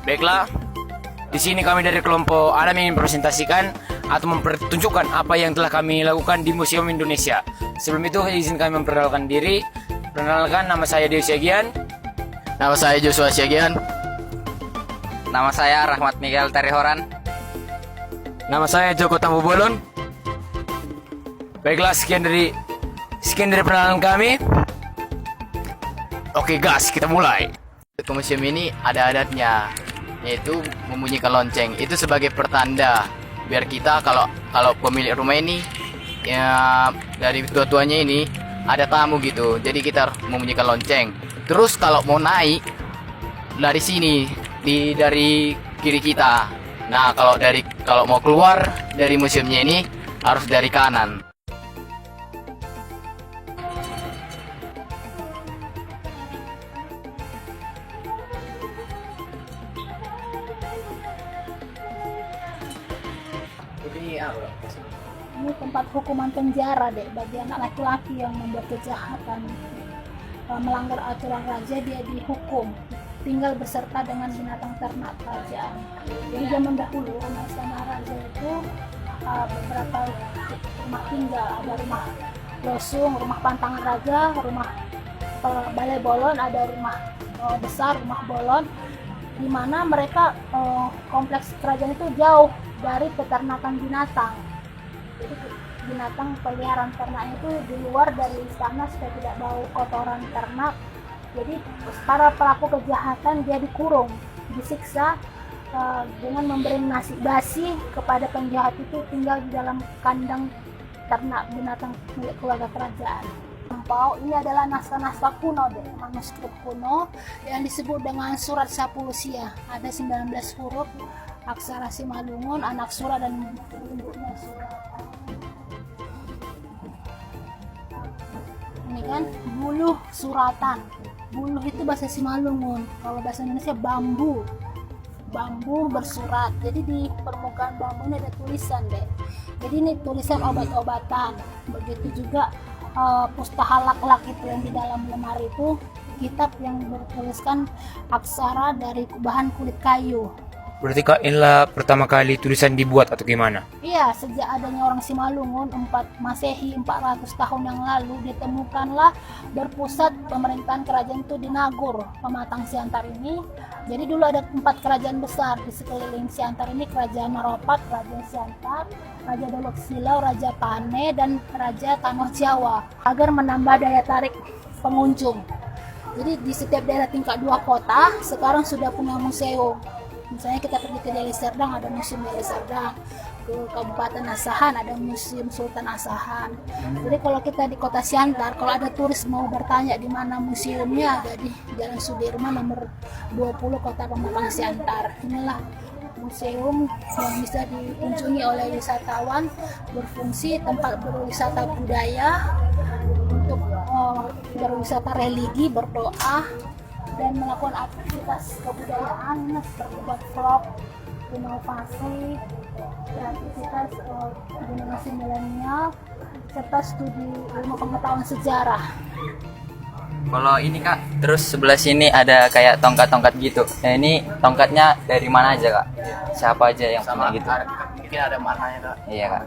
Baiklah, di sini kami dari kelompok Adam ingin presentasikan atau mempertunjukkan apa yang telah kami lakukan di Museum Indonesia. Sebelum itu, izin kami memperkenalkan diri. Perkenalkan, nama saya Dewi Siagian. Nama saya Joshua Siagian. Nama saya Rahmat Miguel Terihoran. Nama saya Joko Tambubolon. Baiklah, sekian dari perkenalan kami. Oke gas, kita mulai. Ke museum ini ada adatnya, yaitu membunyikan lonceng. Itu sebagai pertanda biar kita kalau pemilik rumah ini ya dari tua-tuanya ini ada tamu gitu. Jadi kita membunyikan lonceng. Terus kalau mau naik dari sini dari kiri kita. Nah, kalau mau keluar dari museumnya ini harus dari kanan. Ini tempat hukuman penjara deh bagi anak laki-laki yang membuat kejahatan, melanggar aturan raja. Dia dihukum tinggal beserta dengan binatang ternak kerajaan. Jadi zaman dahulu anak istana raja itu beberapa rumah tinggal, ada rumah losung, rumah pantangan raja, rumah balai bolon, ada rumah besar, rumah bolon, di mana mereka kompleks kerajaan itu jauh dari peternakan binatang. Jadi binatang peliharaan ternaknya itu di luar dari istana supaya tidak bau kotoran ternak. Jadi para pelaku kejahatan dia dikurung, disiksa dengan memberi nasi basi kepada penjahat itu tinggal di dalam kandang ternak binatang milik keluarga kerajaan. Ini adalah naskah-naskah kuno deh, manuskrip kuno yang disebut dengan Surat Sapulusia. Ada 19 huruf aksara Simalungun, anak sura dan induknya sura. Ini kan buluh suratan. Buluh itu bahasa Simalungun, kalau bahasa Indonesia bambu. Bambu bersurat. Jadi di permukaan bambu ini ada tulisan deh. Jadi ini tulisan obat-obatan. Begitu juga pustahalak-lak itu yang di dalam lemari itu kitab yang bertuliskan aksara dari bahan kulit kayu. Berarti Kak, inilah pertama kali tulisan dibuat atau gimana? Iya, sejak adanya orang Simalungun 4 Masehi 400 tahun yang lalu ditemukanlah berpusat pemerintahan kerajaan itu di Nagor, Pematang Siantar ini. Jadi dulu ada 4 kerajaan besar di sekeliling Siantar ini, Kerajaan Maropat, Kerajaan Siantar, Raja Dolok Silau, Raja Pane, dan Raja Tanah Jawa, agar menambah daya tarik pengunjung. Jadi di setiap daerah tingkat 2 kota sekarang sudah punya museum. Misalnya kita pergi ke Deli Serdang, ada Museum Deli Serdang. Ke Kabupaten Asahan ada Museum Sultan Asahan. Jadi kalau kita di Kota Siantar, kalau ada turis mau bertanya di mana museumnya, ada di Jalan Sudirman nomor 20 Kota Pematang Siantar. Inilah museum yang bisa dikunjungi oleh wisatawan, berfungsi tempat berwisata budaya, untuk berwisata religi, berdoa, dan melakukan aktivitas kebudayaan seperti buat vlog, inovasi, aktivitas generasi milenial, serta studi ilmu pengetahuan sejarah. Kalau ini Kak, terus sebelah sini ada kayak tongkat-tongkat gitu. Nah ini tongkatnya dari mana aja Kak? Siapa aja yang punya gitu? Mungkin ada maknanya Kak. Iya Kak.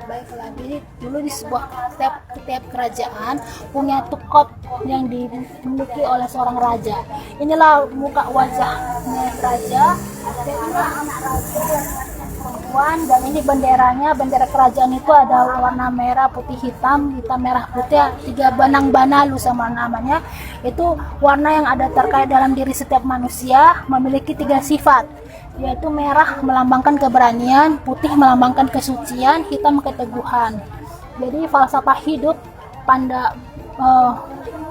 Baiklah, jadi dulu di setiap kerajaan punya tukop yang dimiliki oleh seorang raja. Inilah muka wajahnya raja, dan inilah anak raja perempuan, dan ini benderanya. Bendera kerajaan itu ada warna merah, putih, hitam, merah, putih, 3 benang banalu sama namanya. Itu warna yang ada terkait dalam diri setiap manusia, memiliki 3 sifat, yaitu merah melambangkan keberanian, putih melambangkan kesucian, hitam keteguhan. Jadi falsafah hidup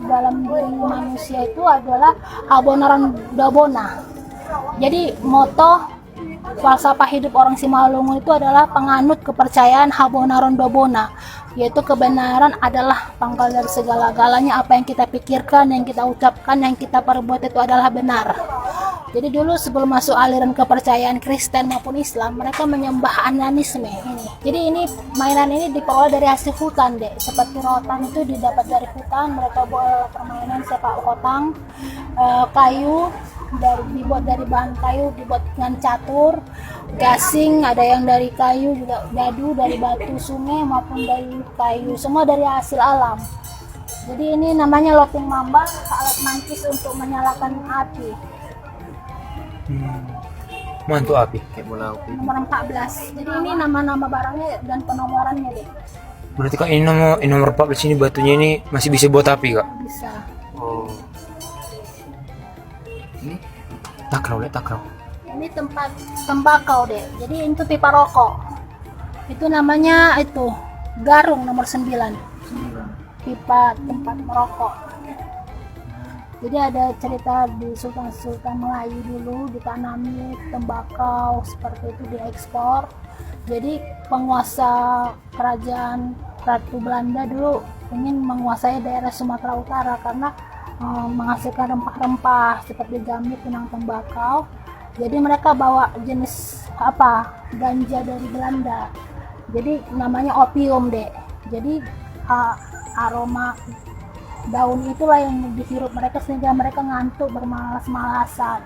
dalam diri manusia itu adalah abonaran dabona. Jadi moto falsafah hidup orang Simalungun itu adalah penganut kepercayaan Habonaron Dobona, yaitu kebenaran adalah pangkal dari segala-galanya. Apa yang kita pikirkan, yang kita ucapkan, yang kita perbuat itu adalah benar. Jadi dulu sebelum masuk aliran kepercayaan Kristen maupun Islam, mereka menyembah ananisme ini. Jadi ini mainan ini diperoleh dari hasil hutan deh. Seperti rotan itu didapat dari hutan. Mereka buat permainan sepak kotang, kayu, dibuat dari bahan kayu, dibuat dengan catur, gasing, ada yang dari kayu juga, dadu dari batu sungai maupun dari kayu, semua dari hasil alam. Jadi ini namanya loping mamba, alat mancis untuk menyalakan api. Mantu api. Nomor 14. Jadi ini nama-nama barangnya dan penomorannya deh. Berarti kak ini nomor 14 ini batunya ini masih bisa buat api kak? Bisa. Oh. Ini Takraw. Ini tempat tembakau deh. Jadi itu pipa rokok. Itu namanya itu garung nomor 9. Pipa tempat merokok. Jadi ada cerita di Sultan Melayu dulu ditanami tembakau seperti itu diekspor. Jadi penguasa kerajaan Ratu Belanda dulu ingin menguasai daerah Sumatera Utara karena menghasilkan rempah-rempah seperti jamit, pinang, tembakau. Jadi mereka bawa jenis ganja dari Belanda. Jadi namanya opium deh. Jadi aroma daun itulah yang dihirup mereka sehingga mereka ngantuk bermalas-malasan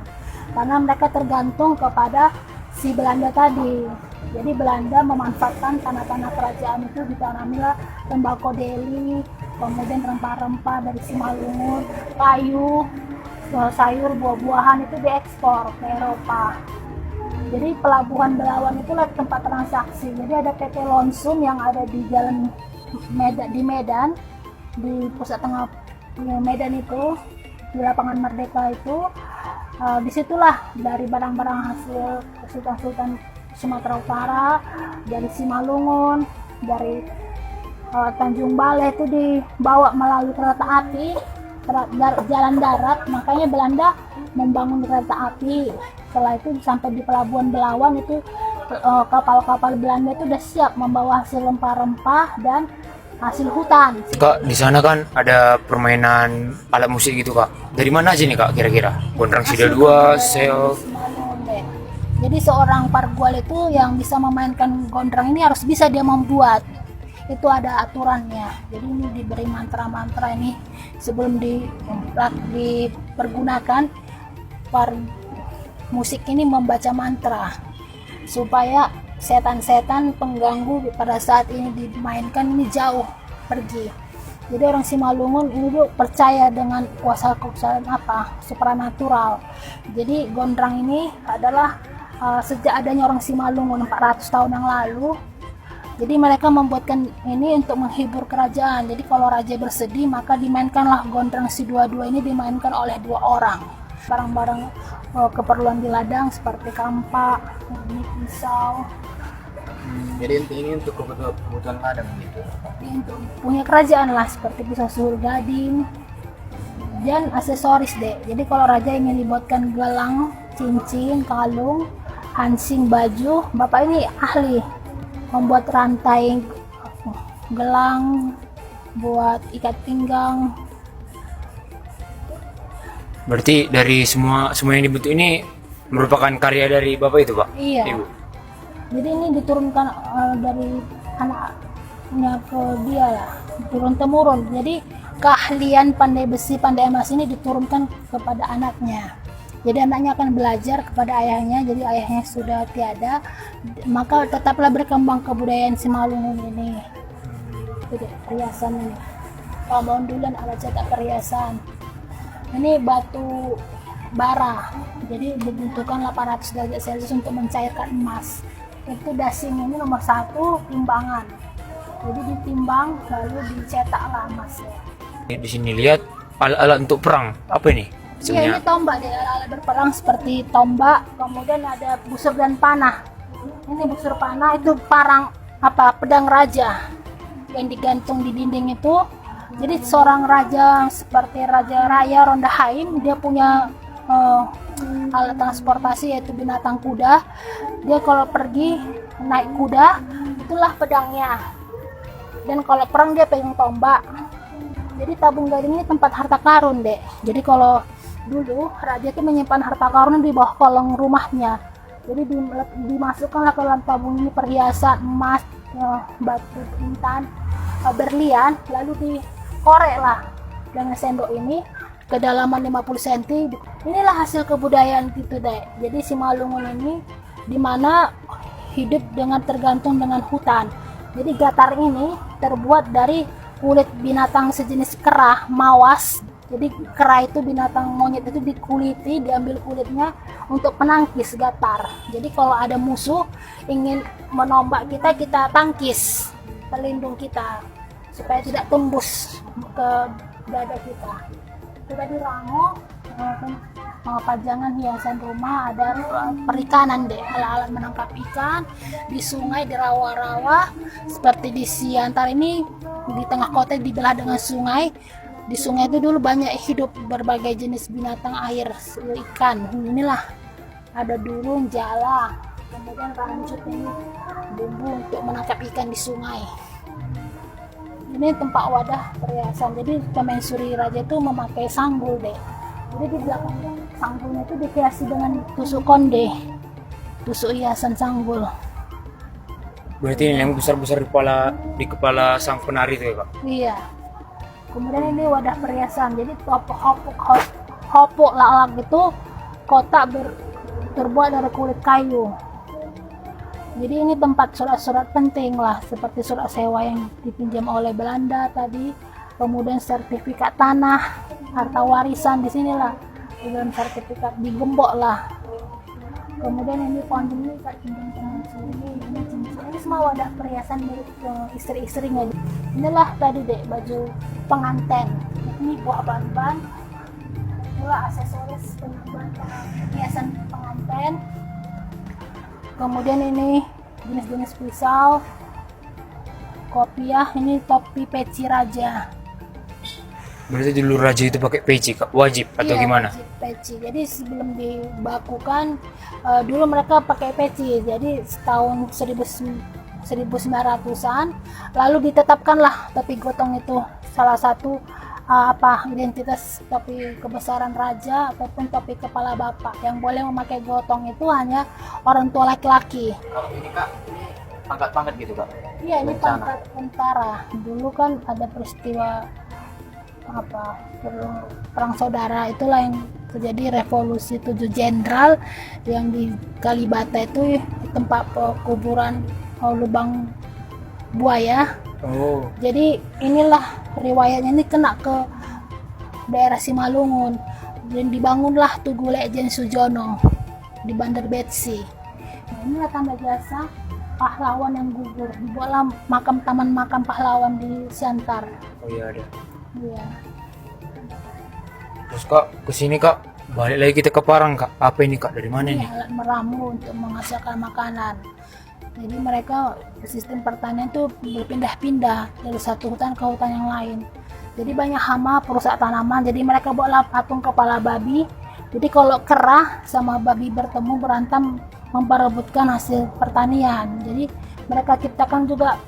karena mereka tergantung kepada si Belanda tadi. Jadi Belanda memanfaatkan tanah-tanah kerajaan itu, ditanamilah tembakau deli, kemudian rempah-rempah dari Simalungun, kayu, sayur, buah-buahan itu diekspor ke Eropa. Jadi pelabuhan Belawan itulah tempat transaksi. Jadi ada PT Lonsum yang ada di jalan Medan, di pusat tengah Medan itu, di lapangan Merdeka itu. Disitulah dari barang-barang hasil Sultan-Sultan Sumatera Utara, dari Simalungun, dari Tanjung Balai itu dibawa melalui kereta api, jalan darat. Makanya Belanda membangun kereta api. Setelah itu sampai di pelabuhan Belawan itu kapal-kapal Belanda itu udah siap membawa hasil rempah-rempah dan hasil hutan. Kak, di sana kan ada permainan alat musik gitu kak. Dari mana aja nih kak kira-kira? Gondrang Sida 2, seo. Jadi seorang pargual itu yang bisa memainkan gondrang ini harus bisa dia membuat. Itu ada aturannya. Jadi ini diberi mantra-mantra ini sebelum dipergunakan. Musik ini membaca mantra supaya setan-setan pengganggu pada saat ini dimainkan ini jauh pergi. Jadi orang Simalungun ini tuh percaya dengan kuasa-kuasa supranatural. Jadi gondrang ini adalah sejak adanya orang Simalungun 400 tahun yang lalu. Jadi mereka membuatkan ini untuk menghibur kerajaan. Jadi kalau raja bersedih maka dimainkanlah gondrang si dua-dua ini dimainkan oleh 2 orang. Barang-barang keperluan di ladang seperti kampak, pisau. jadi ini untuk kebutuhan ladang gitu. Untuk punya kerajaan lah seperti pisau suhur gading dan aksesoris deh. Jadi kalau raja ingin dibuatkan gelang, cincin, kalung, hansing, baju, bapak ini ahli membuat rantai gelang, buat ikat pinggang. Berarti dari semua yang dibentuk ini merupakan karya dari bapak itu pak? Iya. Ibu. Jadi ini diturunkan dari anaknya ke dia lah, turun temurun. Jadi keahlian pandai besi, pandai emas ini diturunkan kepada anaknya. Jadi anaknya akan belajar kepada ayahnya. Jadi ayahnya sudah tiada, maka tetaplah berkembang kebudayaan Simalungun ini. Itu deh, perhiasan ini. Pamondulan alat cetak perhiasan. Ini batu bara, jadi dibutuhkan 800 derajat Celcius untuk mencairkan emas. Itu dasing ini nomor 1 timbangan. Jadi ditimbang lalu dicetaklah emasnya. Di sini lihat alat-alat untuk perang. Apa ini? Iya, ini tombak deh, alat berperang seperti tombak, kemudian ada busur dan panah. Ini busur panah itu pedang raja yang digantung di dinding itu. Jadi seorang raja seperti Raja Raya Ronda Haim, dia punya alat transportasi yaitu binatang kuda. Dia kalau pergi naik kuda, itulah pedangnya. Dan kalau perang dia pegang tombak. Jadi tabung gading ini tempat harta karun deh. Jadi kalau dulu raja itu menyimpan harta karun di bawah kolong rumahnya. Jadi dimasukkanlah ke dalam tabung ini perhiasan emas, batu intan, berlian, lalu dikorek lah dengan sendok ini kedalaman 50 cm. Inilah hasil kebudayaan gitu deh. Jadi Simalungun ini dimana hidup dengan tergantung dengan hutan. Jadi Gatar ini terbuat dari kulit binatang sejenis kera, mawas. Jadi kera itu binatang monyet itu dikuliti, diambil kulitnya untuk penangkis Gatar. Jadi kalau ada musuh ingin menombak kita, kita tangkis, pelindung kita supaya tidak tembus ke dada kita. Itu tadi rango, pajangan hiasan rumah, ada perikanan deh, alat-alat menangkap ikan di sungai, di rawa-rawa. Seperti di Siantar ini, di tengah kota dibelah dengan sungai. Di sungai itu dulu banyak hidup berbagai jenis binatang air, ikan. Inilah ada durung, jala, kemudian ranjut ini bumbu untuk menangkap ikan di sungai. Ini tempat wadah perhiasan. Jadi pemaisuri raja itu memakai sanggul deh. Jadi di belakang sanggulnya itu dihiasi dengan tusuk konde, tusuk hiasan sanggul. Berarti ini yang besar-besar di kepala sang penari itu ya Kak? Iya. Kemudian ini wadah perhiasan. Jadi hopok lalak itu kotak terbuat dari kulit kayu. Jadi ini tempat surat-surat penting lah, seperti surat sewa yang dipinjam oleh Belanda tadi, kemudian sertifikat tanah, harta warisan di sinilah, kemudian sertifikat digembok lah. Kemudian ini pohon ini ini cincin, ini semua wadah perhiasan milik istri-istrinya. Inilah tadi dek baju pengantin, ini buah ban-ban, inilah aksesoris perhiasan pengantin. Kemudian ini jenis-jenis pisau, kopiah, ini topi peci raja. Berarti dulu raja itu pakai peci Kak? Wajib atau Iya, gimana? wajib peci. Jadi sebelum dibakukan dulu mereka pakai peci. Jadi tahun 1900-an lalu ditetapkanlah topi gotong itu salah satu identitas topi kebesaran raja ataupun topi kepala bapak. Yang boleh memakai gotong itu hanya orang tua laki-laki. Kalau ini Kak, ini pangkat-pangkat gitu Kak? Iya, ini Bencana. pangkat tentara. Dulu kan ada peristiwa perang saudara, itulah yang terjadi revolusi 7 Jenderal yang di Kalibata itu tempat kuburan lubang buaya. Oh, Jadi inilah riwayatnya, ini kena ke daerah Simalungun dan dibangunlah Tugu Lejen Sujono di Bandar Betsi. Nah, inilah tanda jasa pahlawan yang gugur, dibuatlah taman makam pahlawan di Siantar. oh iya ada. Iya. Terus Kak, kesini Kak, balik lagi kita ke Parang Kak. Apa ini Kak? Dari mana Ini nih? alat meramu untuk menghasilkan makanan. Jadi mereka sistem pertanian itu berpindah-pindah dari satu hutan ke hutan yang lain. Jadi banyak hama perusak tanaman. Jadi mereka buatlah patung kepala babi. Jadi kalau kera sama babi bertemu berantem memperebutkan hasil pertanian. Jadi mereka ciptakan juga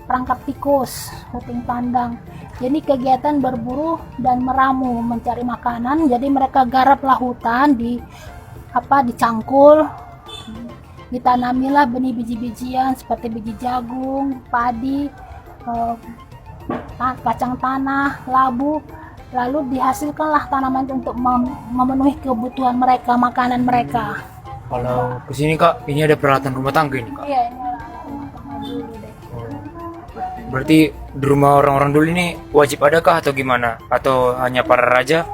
perangkap tikus, huting pandang. Jadi kegiatan berburu dan meramu mencari makanan. Jadi mereka garaplah hutan dicangkul, ditanamilah benih biji-bijian seperti biji jagung, padi, kacang tanah, labu. Lalu dihasilkanlah tanaman itu untuk memenuhi kebutuhan mereka, makanan mereka. Kalau kesini Kak, ini ada peralatan rumah tangga ini Kak? Iya, ini rumah dulu deh. Berarti di rumah orang-orang dulu ini wajib adakah atau gimana? Atau hanya para raja?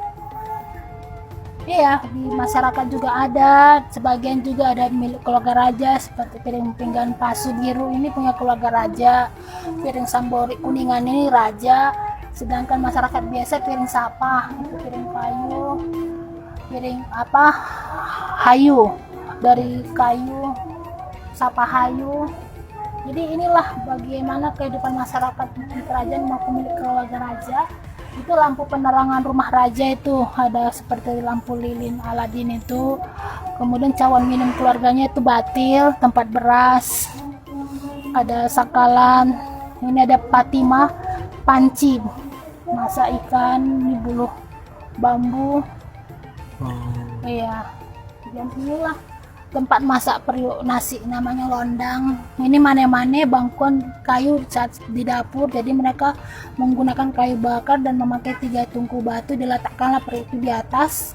Iya, di masyarakat juga ada, sebagian juga ada milik keluarga raja, seperti piring pinggan pasu biru ini punya keluarga raja, piring sambori kuningan ini raja, sedangkan masyarakat biasa piring sapa, itu piring kayu, piring hayu, dari kayu, sapa hayu. Jadi inilah bagaimana kehidupan masyarakat di kerajaan maupun milik keluarga raja. Itu lampu penerangan rumah raja itu ada seperti lampu lilin Aladin itu. Kemudian cawan minum keluarganya itu batil, tempat beras, ada sakalan, ini ada patima, panci, masak ikan, ini buluh bambu. Iya, dan inilah tempat masak periuk nasi namanya londang. Ini mane-mane bangkuan kayu saat di dapur, jadi mereka menggunakan kayu bakar dan memakai 3 tungku batu, diletakkanlah periuk itu di atas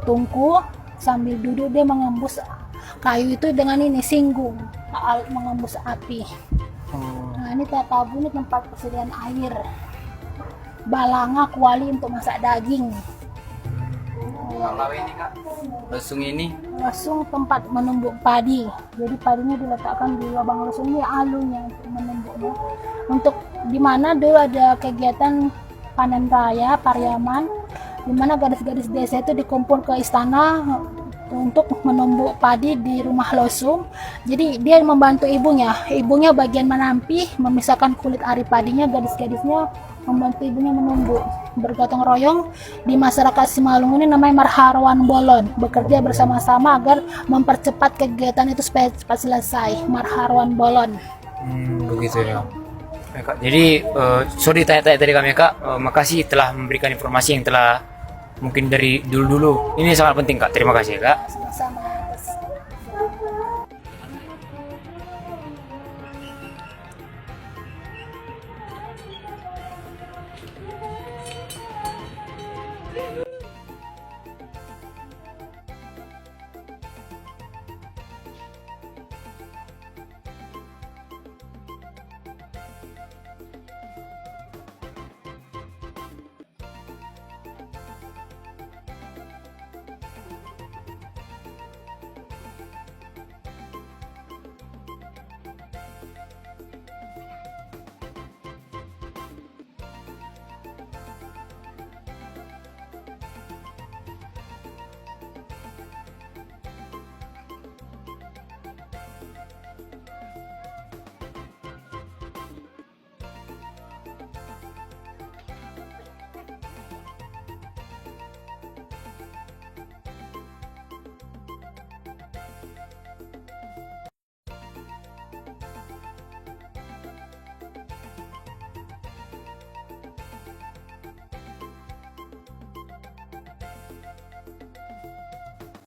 tungku, sambil duduk dia mengembus kayu itu dengan ini singgung, mengembus api. Nah ini tatabu, ini tempat persediaan air. Balanga kuali untuk masak daging. Kalau ini kak, lesung ini Lesung tempat menumbuk padi. Jadi padinya diletakkan di lubang lesung, ini alunya untuk menumbuknya. Untuk di mana dulu ada kegiatan panen raya Pariaman, di mana gadis-gadis desa itu dikumpul ke istana untuk menumbuk padi di rumah lesung. Jadi dia membantu ibunya. Ibunya bagian menampi, memisahkan kulit ari padinya, gadis-gadisnya membantu ibunya menumbuk. Bergotong royong di masyarakat Simalungun ini namanya Marharwan Bolon, bekerja bersama-sama agar mempercepat kegiatan itu supaya cepat selesai. Marharwan Bolon. Begitu ya. Ya, Kak. Jadi sorry tanya-tanya tadi kami Kak. Makasih telah memberikan informasi yang telah mungkin dari dulu-dulu. Ini sangat penting Kak. Terima kasih Kak. Sama-sama.